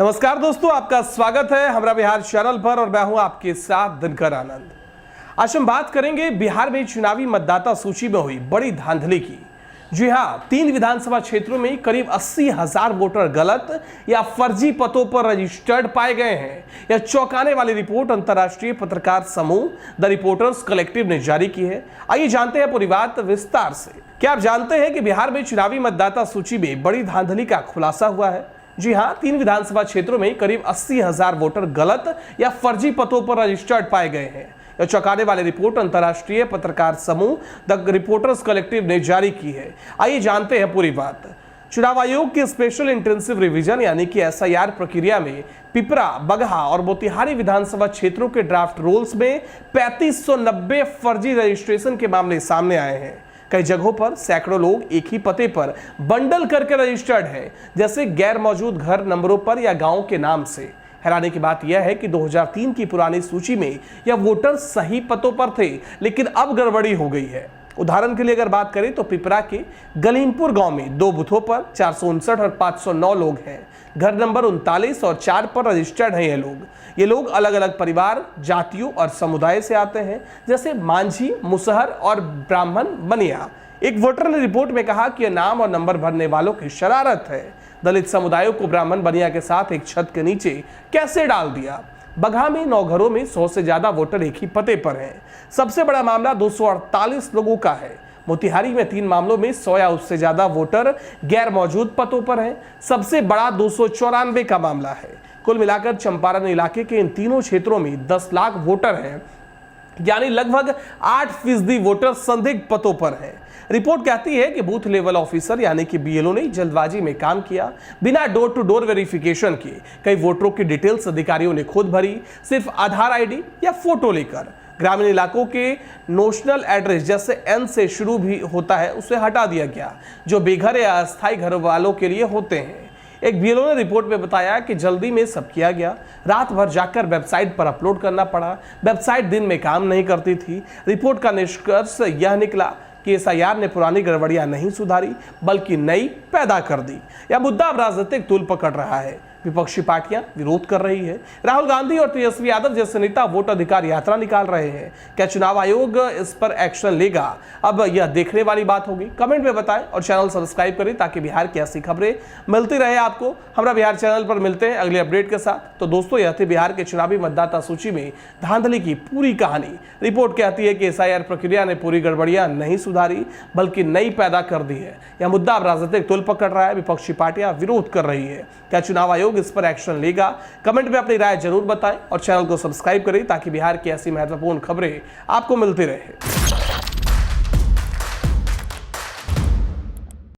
नमस्कार दोस्तों, आपका स्वागत है हमारा बिहार चैनल पर और मैं हूं आपके साथ दिनकर आनंद। आज हम बात करेंगे बिहार में चुनावी मतदाता सूची में हुई बड़ी धांधली की। जी हां, 3 विधानसभा क्षेत्रों में करीब 80,000 वोटर गलत या फर्जी पतों पर रजिस्टर्ड पाए गए हैं। यह चौंकाने वाली रिपोर्ट अंतर्राष्ट्रीय पत्रकार समूह द रिपोर्टर्स कलेक्टिव ने जारी की है। आइए जानते हैं पूरी बात विस्तार से। क्या आप जानते हैं कि बिहार में चुनावी मतदाता सूची में बड़ी धांधली का खुलासा हुआ है? जी हां, 3 विधानसभा क्षेत्रों में करीब 80,000 वोटर गलत या फर्जी पतों पर रजिस्टर्ड पाए गए हैं। यह चौंकाने वाली रिपोर्ट अंतर्राष्ट्रीय पत्रकार समूह द रिपोर्टर्स कलेक्टिव ने जारी की है। आइए जानते हैं पूरी बात। चुनाव आयोग के स्पेशल इंटेंसिव रिवीजन यानी कि एसआईआर प्रक्रिया में पिपरा, बगहा और मोतिहारी विधानसभा क्षेत्रों के ड्राफ्ट रोल्स में 3590 फर्जी रजिस्ट्रेशन के मामले सामने आए हैं। कई जगहों पर सैकड़ों लोग एक ही पते पर बंडल करके रजिस्टर्ड हैं, जैसे गैर मौजूद घर नंबरों पर या गांव के नाम से। हैरानी की बात यह है कि 2003 की पुरानी सूची में यह वोटर सही पतों पर थे, लेकिन अब गड़बड़ी हो गई है। उदाहरण के लिए अगर बात करें तो पिपरा के गलीमपुर गांव में 2 बूथों पर 459 और 509 लोग हैं। घर नंबर 39 और 4 पर रजिस्टर्ड हैं ये लोग अलग अलग परिवार, जातियों और समुदाय से आते हैं, जैसे मांझी, मुसहर और ब्राह्मण बनिया। एक वोटर ने रिपोर्ट में कहा कि यह नाम और नंबर भरने वालों की शरारत है। दलित समुदायों को ब्राह्मण बनिया के साथ एक छत के नीचे कैसे डाल दिया? बगहा में 9 घरों में 100 से ज्यादा वोटर एक ही पते पर हैं। सबसे बड़ा मामला 248 लोगों का है। मोतिहारी में 3 मामलों में 100 या उससे ज्यादा वोटर गैर मौजूद पतों पर हैं। सबसे बड़ा 294 का मामला है। कुल मिलाकर चंपारण इलाके के इन तीनों क्षेत्रों में 10 लाख वोटर हैं, यानी लगभग 8% वोटर संदिग्ध पतों पर हैं। रिपोर्ट कहती है कि बूथ लेवल ऑफिसर यानी कि बीएलओ ने जल्दबाजी में काम किया, बिना डोर टू डोर वेरिफिकेशन किए। कई वोटरों की डिटेल्स अधिकारियों ने खुद भरी, सिर्फ आधार आईडी या फोटो लेकर। ग्रामीण इलाकों के नोशनल एड्रेस जैसे एन से शुरू भी होता है उसे हटा दिया गया, जो बेघर या अस्थायी घर वालों के लिए होते हैं। एक बीएलओ ने रिपोर्ट में बताया कि जल्दी में सब किया गया, रात भर जाकर वेबसाइट पर अपलोड करना पड़ा। वेबसाइट दिन में काम नहीं करती थी। रिपोर्ट का निष्कर्ष यह निकला कि एसआईआर ने पुरानी गड़बड़ियां नहीं सुधारी बल्कि नई पैदा कर दी। यह मुद्दा अब राजनीतिक तूल पकड़ रहा है। विपक्षी पार्टियां विरोध कर रही है। राहुल गांधी और तेजस्वी यादव जैसे नेता वोट अधिकार यात्रा निकाल रहे हैं। क्या चुनाव आयोग इस पर एक्शन लेगा? अब यह देखने वाली बात होगी। कमेंट में बताएं और चैनल सब्सक्राइब करें ताकि बिहार की ऐसी खबरें मिलती रहे आपको। हमारा बिहार चैनल पर मिलते हैं अगले अपडेट के साथ। तो दोस्तों, यह थी बिहार के चुनावी मतदाता सूची में धांधली की पूरी कहानी। रिपोर्ट कहती है कि एसआईआर प्रक्रिया ने पूरी गड़बड़ियां नहीं सुधारी बल्कि नई पैदा कर दी है। यह मुद्दा अब राजनीतिक तूल पकड़ रहा है। विपक्षी पार्टियां विरोध कर रही है। क्या चुनाव आयोग इस पर एक्शन लेगा? कमेंट में अपनी राय जरूर बताएं और चैनल को सब्सक्राइब करें ताकि बिहार की ऐसी महत्वपूर्ण खबरें आपको मिलती रहे।